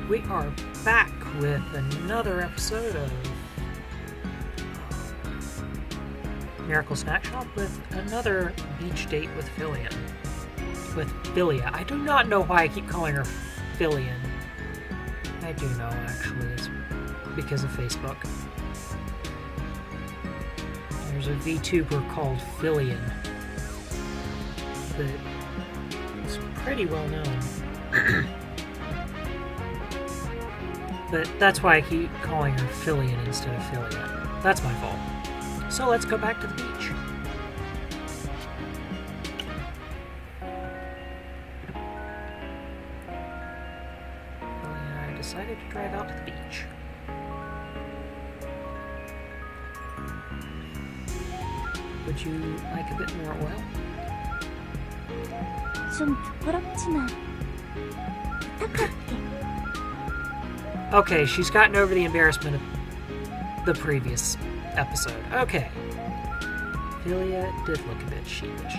We are back with another episode of Miracle Snack Shop with another beach date with Fillion. With Philia. I do not know why I keep calling her Fillion. I do know, actually. It's because of Facebook. There's a VTuber called Fillion that is pretty well known. But that's why I keep calling her Fillion instead of Philia. That's my fault. So let's go back to the beach. I decided to drive out to the beach. Would you like a bit more oil? 좀 부끄럽지만 부탁할게. Okay, she's gotten over the embarrassment of the previous episode. Okay. Philia did look a bit sheepish.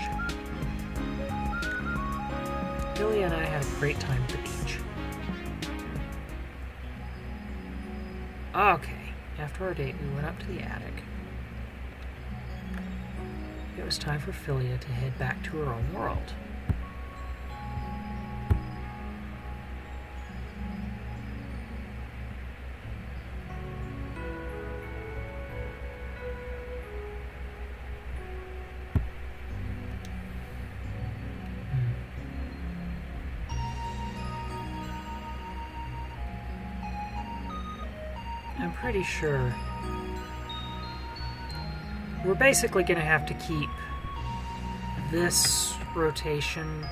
Philia and I had a great time at the beach. Okay, after our date, we went up to the attic. It was time for Philia to head back to her own world. I'm pretty sure we're basically going to have to keep this rotation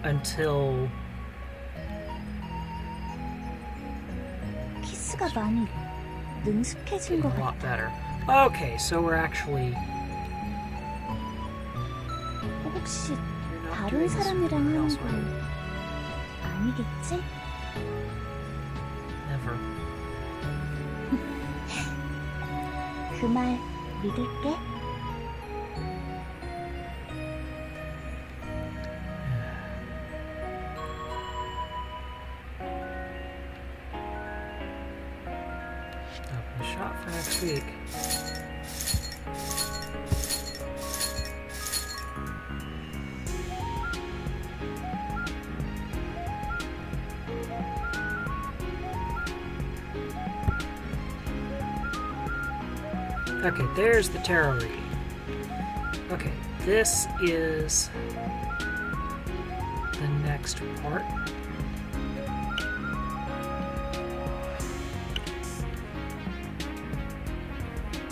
until 키스가 많이 능숙해진 것 a lot 같아. better. Okay, so we're actually 혹시 you're not 다른 doing this 사람이랑 하는 elsewhere. 건 아니겠지? Never. 그 말 믿을게. Open the shop for next week. Okay, there's the tarot reading. Okay, this is the next part.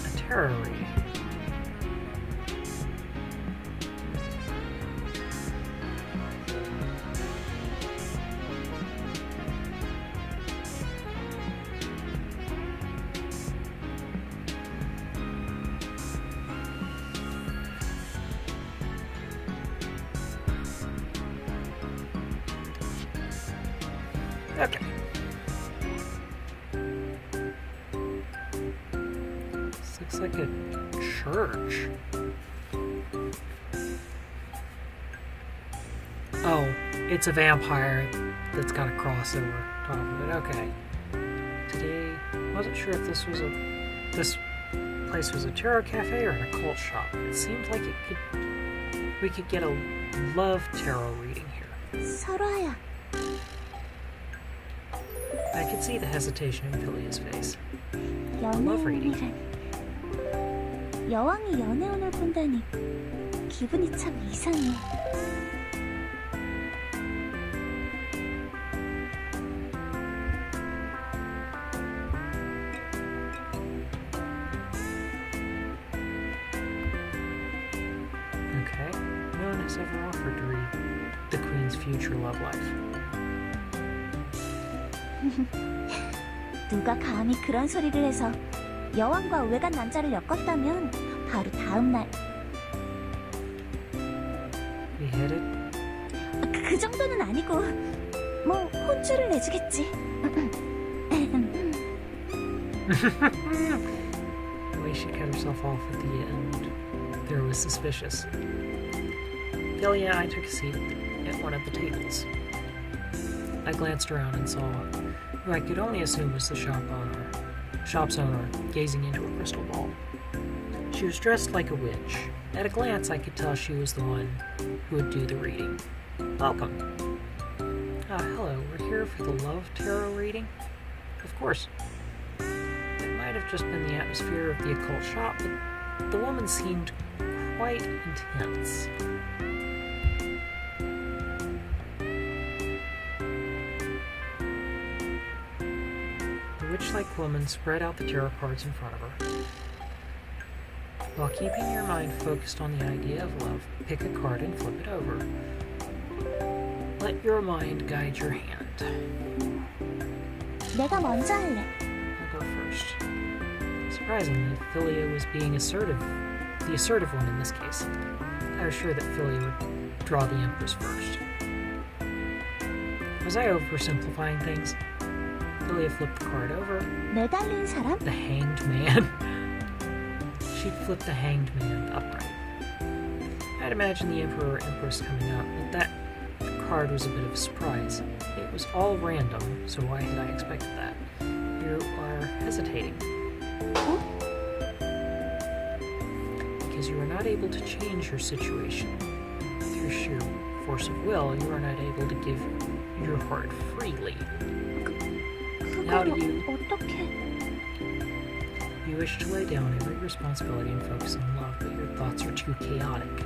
A tarot reading. Okay. This looks like a church. Oh, it's a vampire that's got a cross over top of it. Okay. Today, wasn't sure if this place was a tarot cafe or an occult shop. It seems like we could get a love tarot reading here. 설화야. I could see the hesitation in Philia's face. 연애운이란 여왕이 연애운을 본다니 기분이 참 이상해. Okay. No one has ever offered to read the Queen's future love life. 누가 감히 그런 소리를 해서 여왕과 외간 남자를 엮었다면 바로 다음 날. Beheaded? 그 정도는 아니고 뭐 혼쭐을 내주겠지. The way she cut herself off at the end there was suspicious. Philia and I took a seat at one of the tables. I glanced around and saw who I could only assume was the shop's owner, gazing into a crystal ball. She was dressed like a witch. At a glance, I could tell she was the one who would do the reading. Welcome. Hello, we're here for the Love Tarot reading? Of course. It might have just been the atmosphere of the occult shop, but the woman seemed quite intense. The witch-like woman spread out the tarot cards in front of her. While keeping your mind focused on the idea of love, pick a card and flip it over. Let your mind guide your hand. 내가 먼저 할래. I'll go first. Surprisingly, Philia was being assertive, the assertive one in this case. I was sure that Philia would draw the Empress first. Was I oversimplifying things? Philia flipped the card over. 매달린 사람? The Hanged Man. She'd flip the Hanged Man upright. I'd imagine the Emperor or Empress coming up, but that card was a bit of a surprise. It was all random, so why had I expected that? You are hesitating. Because you are not able to change your situation. Through sheer force of will, you are not able to give your heart freely. How do you... 어떻게... You wish to lay down every responsibility and focus on love, but your thoughts are too chaotic.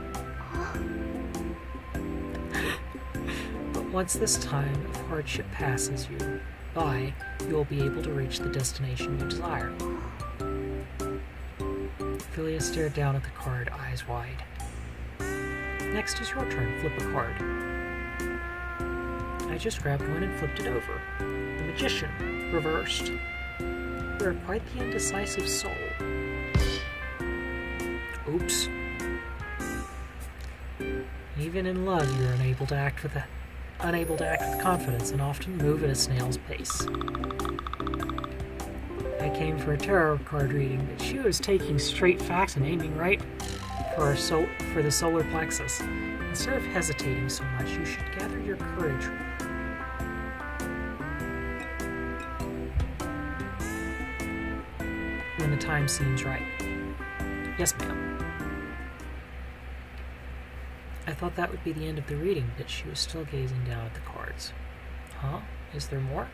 But once this time of hardship passes you by, you will be able to reach the destination you desire. Philia stared down at the card, eyes wide. Next is your turn. Flip a card. I just grabbed one and flipped it over. The Magician, reversed. You are quite the indecisive soul. Oops. Even in love, you are unable to act with confidence and often move at a snail's pace. I came for a tarot card reading, but she was taking straight facts and aiming right for the solar plexus. Instead of hesitating so much, you should gather your courage. When the time seems right. Yes, ma'am. I thought that would be the end of the reading, but she was still gazing down at the cards. Huh? Is there more?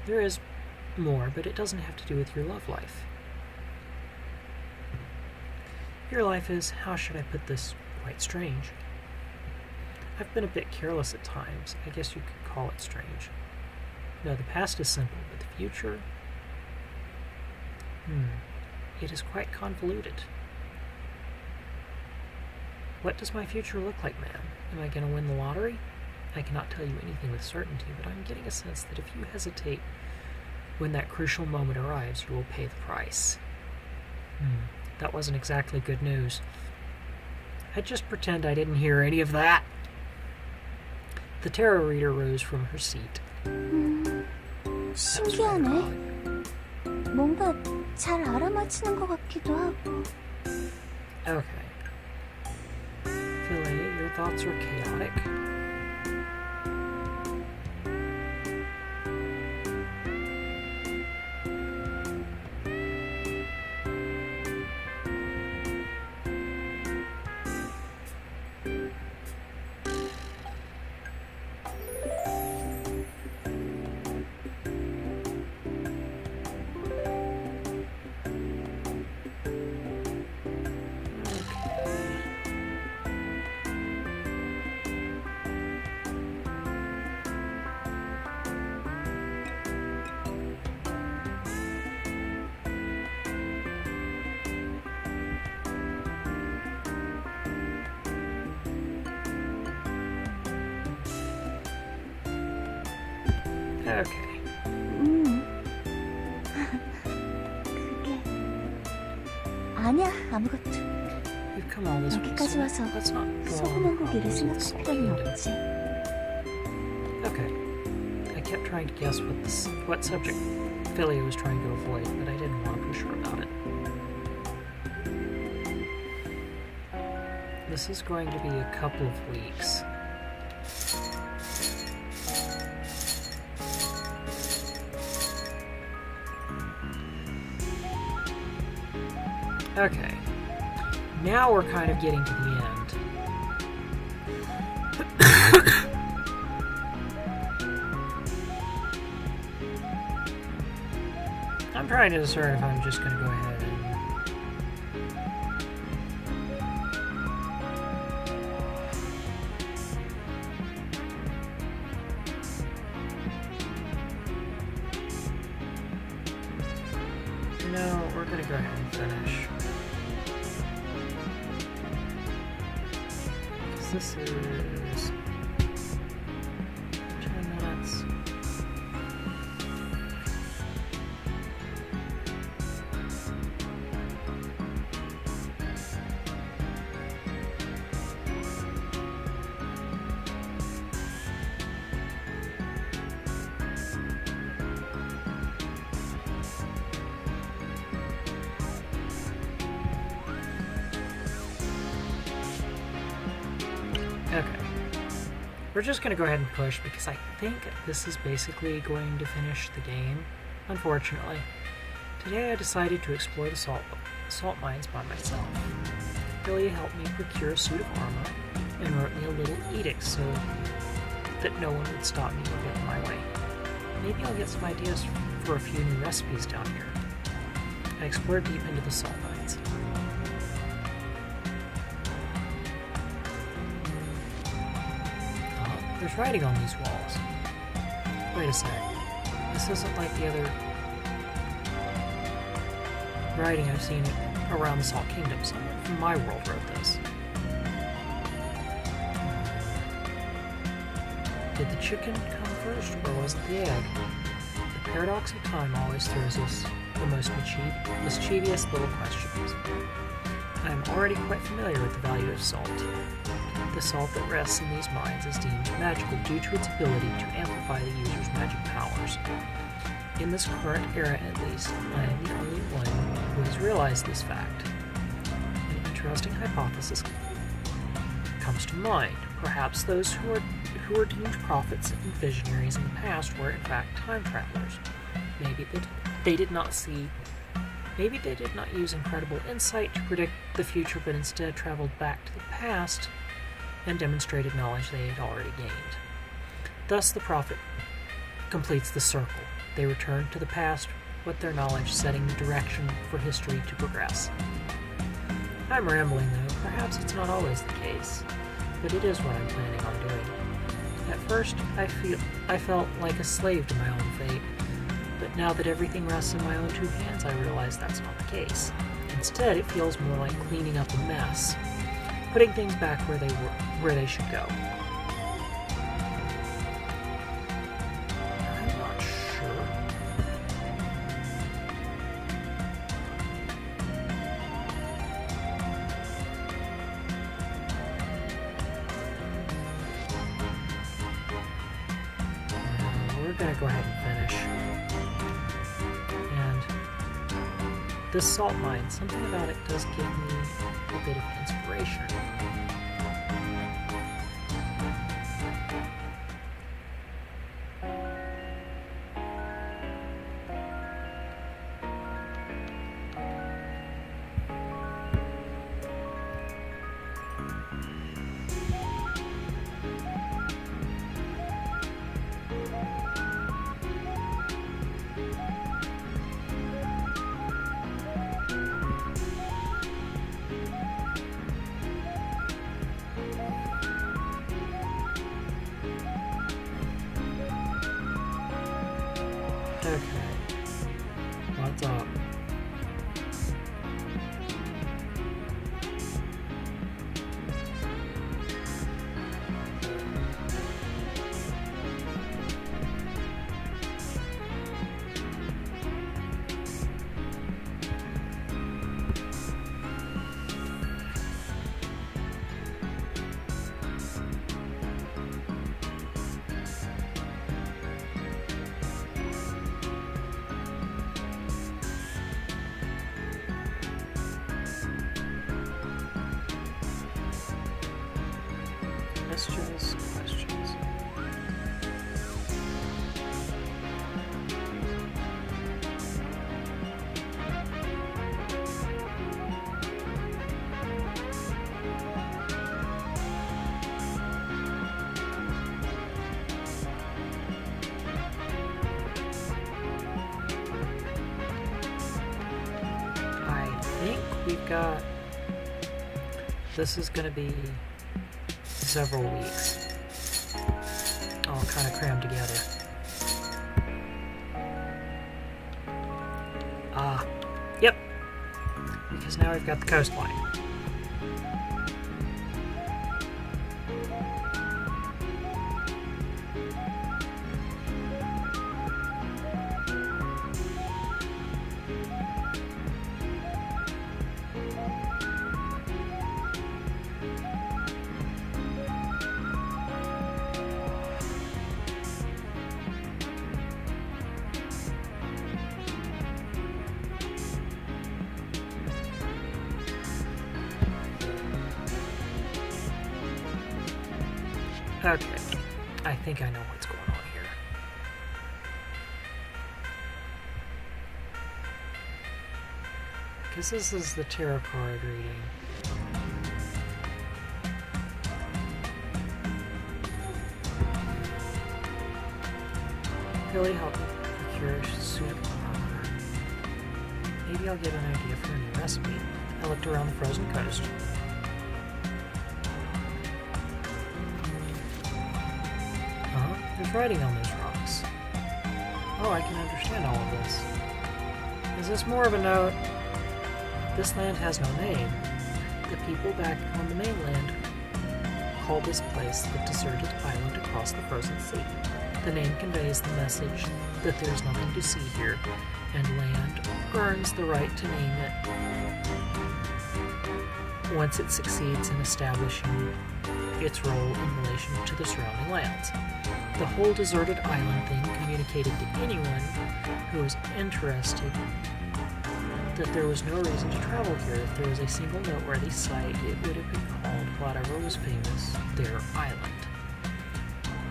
There is more, but it doesn't have to do with your love life. Your life is, how should I put this, quite strange. I've been a bit careless at times. I guess you could call it strange. No, the past is simple, but the future... It is quite convoluted. What does my future look like, ma'am? Am I going to win the lottery? I cannot tell you anything with certainty, but I'm getting a sense that if you hesitate when that crucial moment arrives, you will pay the price. That wasn't exactly good news. I'd just pretend I didn't hear any of that. The tarot reader rose from her seat. 신기하네. 뭔가 잘 알아맞히는 것 같기도 하고. Okay. Philia, your thoughts are chaotic. Okay. 그게 아니야, 아무것도. We've come all this way. 여기까지 와서 Let's not 소금한 고기를 생각할 필요는 없지. Okay. I kept trying to guess what subject Philia was trying to avoid, but I didn't want to push her about it. This is going to be a couple of weeks. Okay. Now we're kind of getting to the end. I'm trying to discern if I'm just going to go ahead and... No, we're going to go ahead and finish. Because this is 10 minutes. Okay. We're just going to go ahead and push because I think this is basically going to finish the game, unfortunately. Today I decided to explore the salt mines by myself. Billy helped me procure a suit of armor and wrote me a little edict so that no one would stop me or get in my way. Maybe I'll get some ideas for a few new recipes down here. I explored deep into the salt mines. There's writing on these walls. Wait a sec. This isn't like the other writing I've seen around the Salt Kingdom. Someone from my world wrote this. Did the chicken come first, or was it the egg? The paradox of time always throws us the most mischievous little questions. I am already quite familiar with the value of salt. The salt that rests in these mines is deemed magical due to its ability to amplify the user's magic powers. In this current era, at least, I am the only one who has realized this fact. An interesting hypothesis comes to mind. Perhaps those who were deemed prophets and visionaries in the past were in fact time travelers. Maybe they did not use incredible insight to predict the future, but instead traveled back to the past and demonstrated knowledge they had already gained. Thus, the prophet completes the circle. They return to the past with their knowledge, setting the direction for history to progress. I'm rambling, though. Perhaps it's not always the case, but it is what I'm planning on doing. At first, I felt like a slave to my own fate, but now that everything rests in my own two hands, I realize that's not the case. Instead, it feels more like cleaning up a mess, putting things back where they should go. I'm not sure. We're gonna go ahead and finish. And this salt mine, something about it does give me a bit of inspiration. Okay. What's up? Questions. got... This is going to be several weeks, all kind of crammed together. Yep, because now we've got the coastline. Okay, I think I know what's going on here. Because this is the tarot card reading. Really help me procure a suit of armor. Maybe I'll get an idea for a new recipe. I looked around the frozen coast. There's writing on those rocks. Oh, I can understand all of this. Is this more of a note? This land has no name. The people back on the mainland call this place the deserted island across the frozen sea. The name conveys the message that there is nothing to see here, and land earns the right to name it once it succeeds in establishing its role in relation to the surrounding lands. The whole deserted island thing communicated to anyone who was interested that there was no reason to travel here. If there was a single noteworthy site, it would have been called whatever was famous, their island.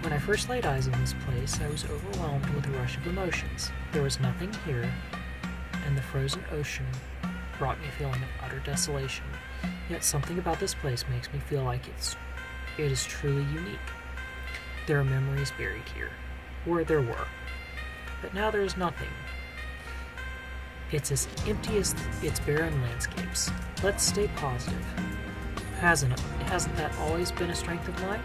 When I first laid eyes on this place, I was overwhelmed with a rush of emotions. There was nothing here, and the frozen ocean brought me a feeling of utter desolation. Yet something about this place makes me feel like it is truly unique. There are memories buried here, or there were, but now there is nothing. It's as empty as its barren landscapes. Let's stay positive. Hasn't that always been a strength of mine?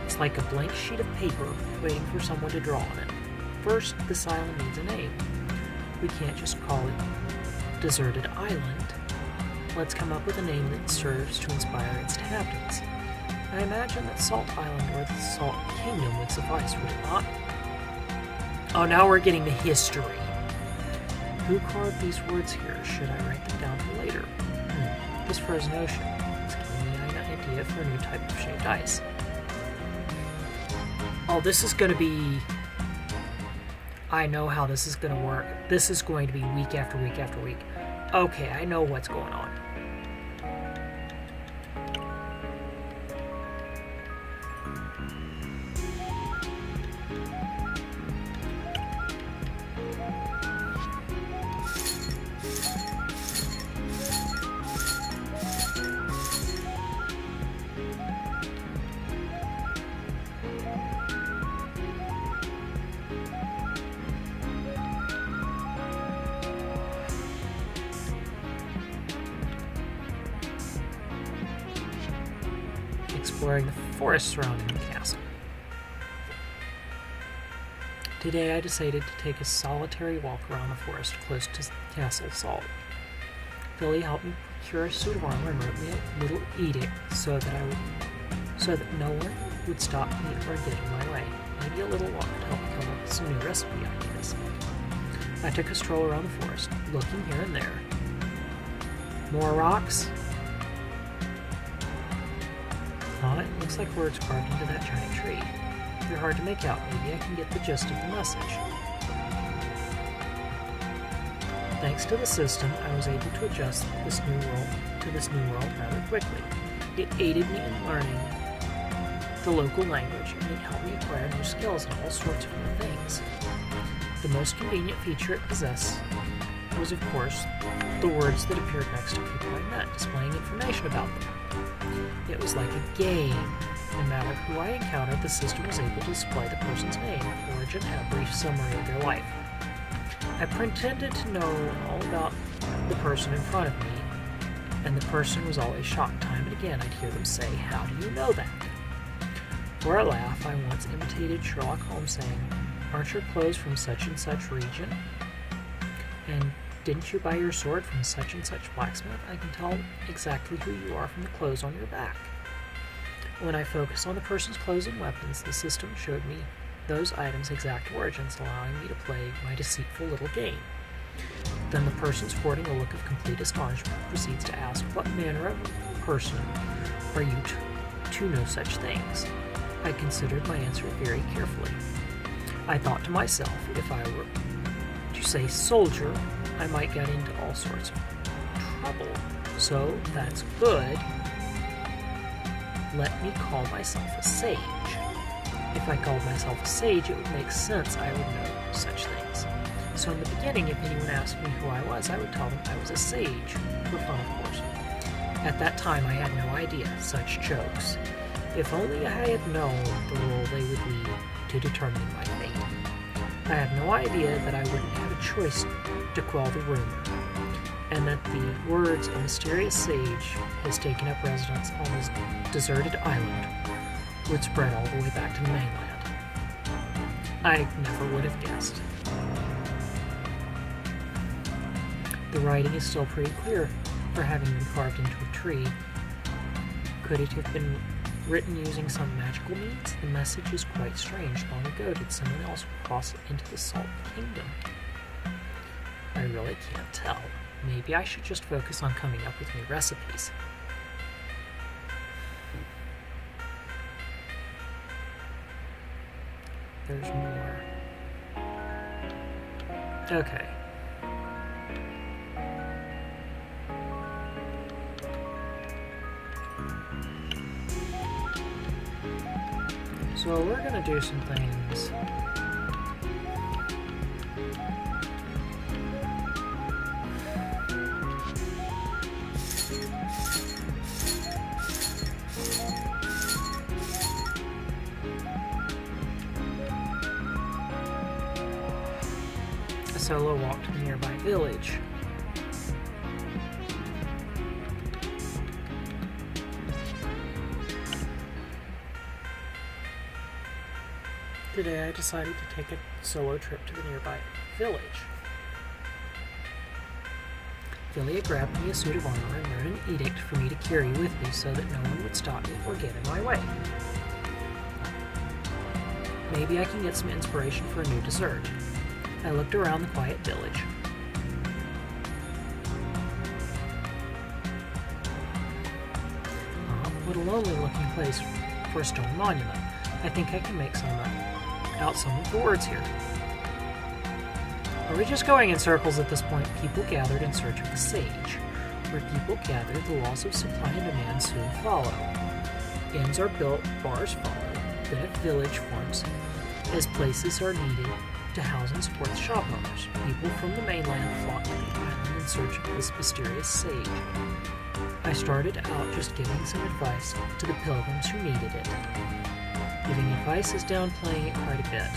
It's like a blank sheet of paper waiting for someone to draw on it. First, this island needs a name. We can't just call it Deserted Island. Let's come up with a name that serves to inspire its inhabitants. I imagine that Salt Island or the Salt Kingdom would suffice, would it not? Oh, now we're getting the history. Who carved these words here? Should I write them down for later? This frozen ocean. It's giving me an idea for a new type of shaped ice. Oh, this is going to be... I know how this is going to work. This is going to be week after week after week. Okay, I know what's going on. Exploring the forest surrounding the castle. Today I decided to take a solitary walk around the forest close to Castle Salt. Philly helped me procure a suit of armor and wrote me a little edict so that no one would stop me or get in my way. Maybe a little walk to help me come up with some new recipe ideas. I took a stroll around the forest, looking here and there. More rocks? It looks like words carved into that giant tree. They're hard to make out. Maybe I can get the gist of the message. Thanks to the system, I was able to adjust to this new world rather quickly. It aided me in learning the local language, and it helped me acquire new skills in all sorts of new things. The most convenient feature it possessed was, of course, the words that appeared next to people I met, displaying information about them. It was like a game. No matter who I encountered, the system was able to display the person's name, origin, and a brief summary of their life. I pretended to know all about the person in front of me And the person was always shocked. Time and again I'd hear them say, "How do you know that?" For a laugh, I once imitated Sherlock Holmes saying, "Aren't your clothes from such and such region? And didn't you buy your sword from such and such blacksmith? I can tell exactly who you are from the clothes on your back." When I focused on the person's clothes and weapons, the system showed me those items' exact origins, allowing me to play my deceitful little game. Then the person, sporting a look of complete astonishment, proceeds to ask, "What manner of person are you to know such things?" I considered my answer very carefully. I thought to myself, if I were to say soldier, I might get into all sorts of trouble. So that's good. Let me call myself a sage. If I called myself a sage, it would make sense I would know such things. So in the beginning, if anyone asked me who I was, I would tell them I was a sage, for fun of course. At that time, I had no idea such jokes. If only I had known the role they would lead to determining my fate. I had no idea that I wouldn't have a choice to quell the rumor, and that the words "a mysterious sage has taken up residence on this deserted island" would spread all the way back to the mainland. I never would have guessed. The writing is still pretty clear for having been carved into a tree. Could it have been written using some magical means? The message is quite strange. Long ago, did someone else cross into the Salt Kingdom? I really can't tell. Maybe I should just focus on coming up with new recipes. There's more. Okay. So we're gonna do some things. A solo walk to the nearby village. Today I decided to take a solo trip to the nearby village. Philia grabbed me a suit of armor and wrote an edict for me to carry with me so that no one would stop me or get in my way. Maybe I can get some inspiration for a new dessert. I looked around the quiet village. What a lonely looking place for a stone monument. I think I can make out some of the words here. Are we just going in circles at this point? People gathered in search of the sage. Where people gather, the laws of supply and demand soon follow. Inns are built, bars follow, then a village forms, as places are needed to house and support the shop owners. People from the mainland flock to the island in search of this mysterious sage. I started out just giving some advice to the pilgrims who needed it. Giving advice is downplaying it quite a bit.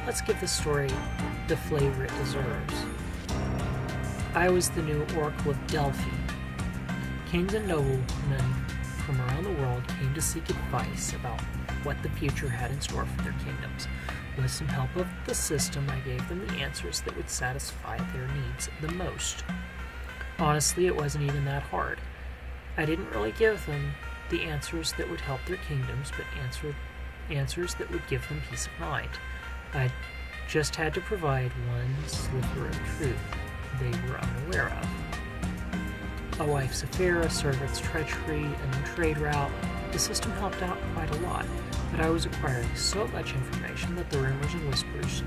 Let's give the story the flavor it deserves. I was the new Oracle of Delphi. Kings and noblemen from around the world came to seek advice about what the future had in store for their kingdoms. With some help of the system, I gave them the answers that would satisfy their needs the most. Honestly, it wasn't even that hard. I didn't really give them the answers that would help their kingdoms, but answers that would give them peace of mind. I just had to provide one sliver of truth they were unaware of. A wife's affair, a servant's treachery, a new trade route. The system helped out quite a lot, but I was acquiring so much information that the rumors and whispers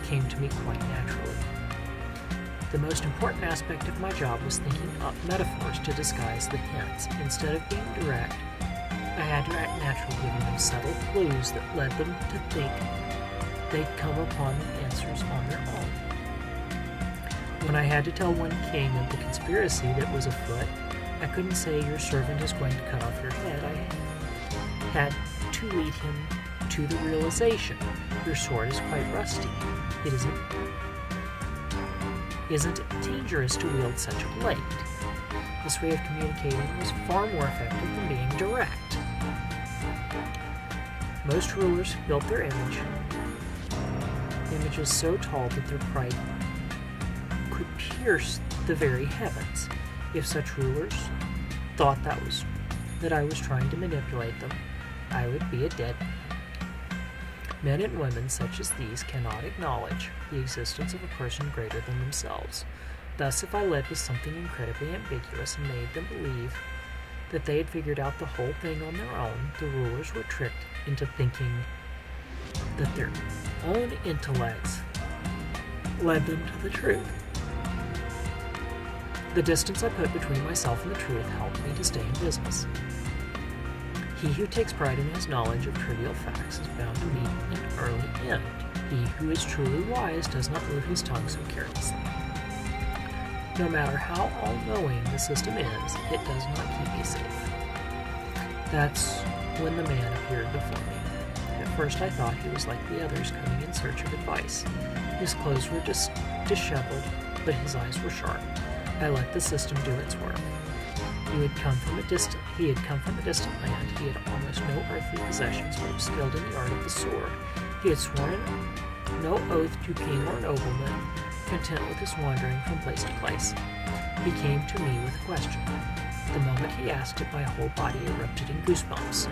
came to me quite naturally. The most important aspect of my job was thinking up metaphors to disguise the hints. Instead of being direct, I had to act natural, giving them subtle clues that led them to think they'd come upon the answers on their own. When I had to tell one king of the conspiracy that was afoot, I couldn't say your servant is going to cut off your head. I had to lead him to the realization your sword is quite rusty. It isn't dangerous to wield such a blade. This way of communicating was far more effective than being direct. Most rulers built their images so tall that their pride could pierce the very heavens. If such rulers thought that I was trying to manipulate them, I would be a dead man. Men and women such as these cannot acknowledge the existence of a person greater than themselves. Thus, if I led with something incredibly ambiguous and made them believe that they had figured out the whole thing on their own, the rulers were tricked into thinking that their own intellects led them to the truth. The distance I put between myself and the truth helped me to stay in business. He who takes pride in his knowledge of trivial facts is bound to meet an early end. He who is truly wise does not move his tongue so carelessly. No matter how all-knowing the system is, it does not keep me safe. That's when the man appeared before me. At first I thought he was like the others coming in search of advice. His clothes were disheveled, but his eyes were sharp. I let the system do its work. He had come from a distant land. He had almost no earthly possessions, but was skilled in the art of the sword. He had sworn no oath to king or nobleman, content with his wandering from place to place. He came to me with a question. The moment he asked it, my whole body erupted in goosebumps.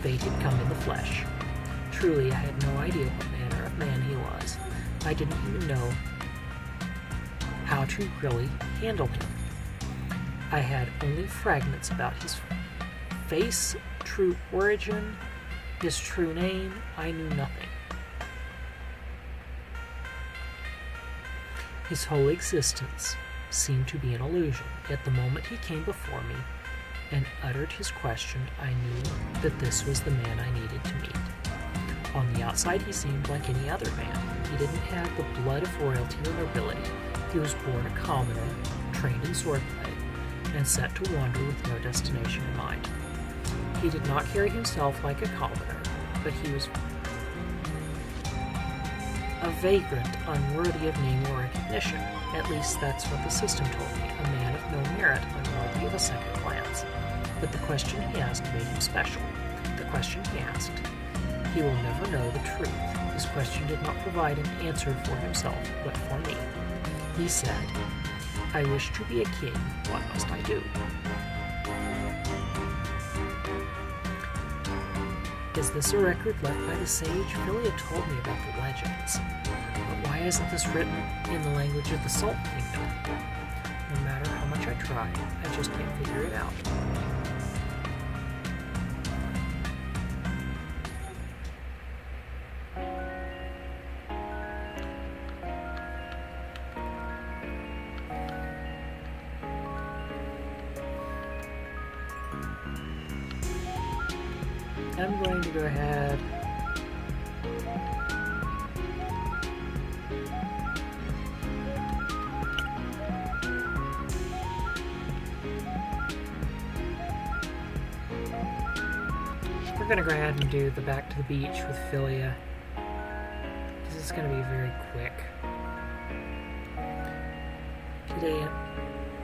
Fate had come in the flesh. Truly, I had no idea what manner of man he was. I didn't even know how to really handle him. I had only fragments about his face, true origin, his true name. I knew nothing. His whole existence seemed to be an illusion, yet the moment he came before me and uttered his question, I knew that this was the man I needed to meet. On the outside, he seemed like any other man. He didn't have the blood of royalty or nobility. He was born a commoner, trained in swordplay, and set to wander with no destination in mind. He did not carry himself like a commoner, but he was a vagrant unworthy of name or recognition. At least that's what the system told me, a man of no merit, unworthy of a second glance. But the question he asked made him special. The question he asked, he will never know the truth. His question did not provide an answer for himself, but for me. He said, I wish to be a king. What must I do? Is this a record left by the sage? Philia told me about the legends. But why isn't this written in the language of the Salt Kingdom? No matter how much I try, I just can't figure it out. I'm going to go ahead we're going to go ahead and do the back to the beach with Philia, because it's going to be very quick. Today,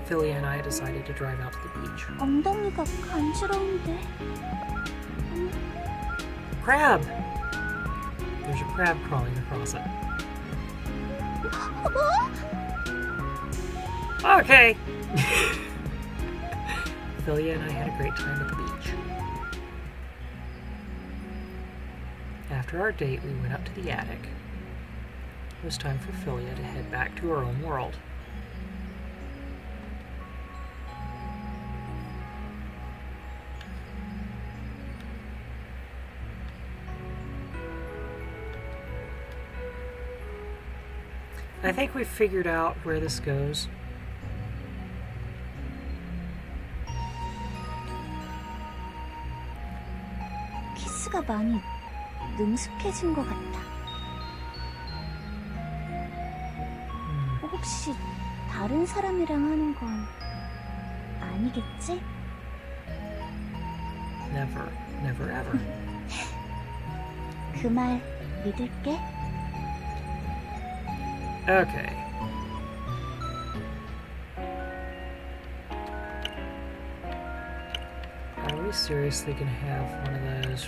Philia and I decided to drive out to the beach. 엉덩이가 간지러운데. Crab! There's a crab crawling across it. Okay! Philia and I had a great time at the beach. After our date, we went up to the attic. It was time for Philia to head back to her own world. I think we've figured out where this goes. 키스가 많이 능숙해진 것 같다. 혹시 다른 사람이랑 하는 건 아니겠지? Never, never ever. 그 말 믿을게. Okay. we seriously gonna have one of those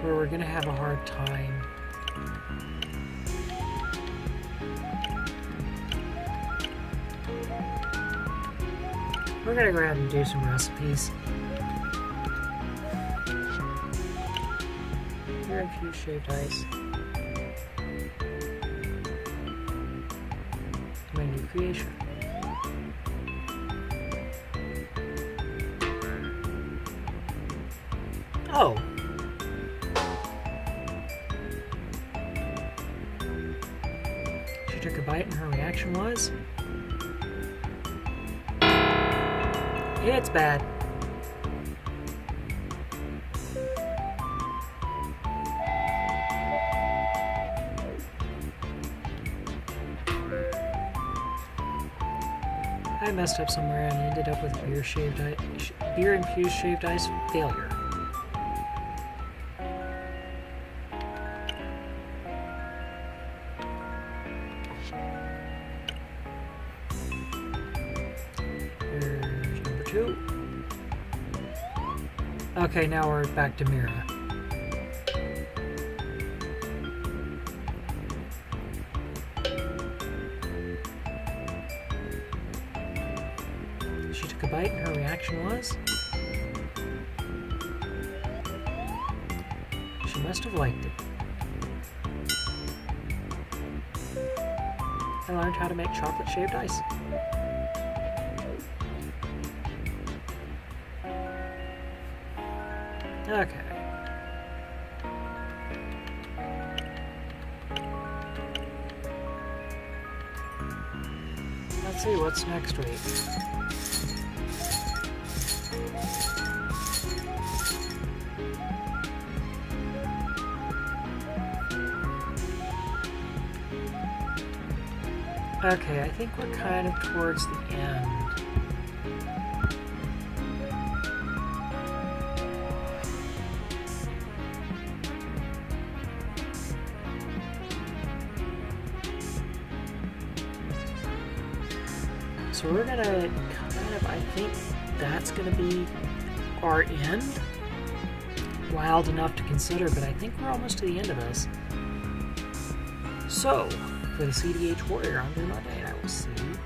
where we're gonna have a hard time? We're gonna go ahead and do some recipes. Here, infused shaved ice. My new creation. Oh. She took a bite and her reaction was... It's bad. I messed up somewhere and ended up with beer infused shaved ice failure. Here's number 2. Okay, now we're back to Mira. She took a bite and her reaction was... She must have liked it. I learned how to make chocolate shaved ice. Okay. Let's see what's next week. Okay, I think we're kind of towards the end. So we're gonna kind of, I think that's gonna be our end. Wild enough to consider, but I think we're almost to the end of this. So, for the CDH Warrior, I'm doing my day, and I will see you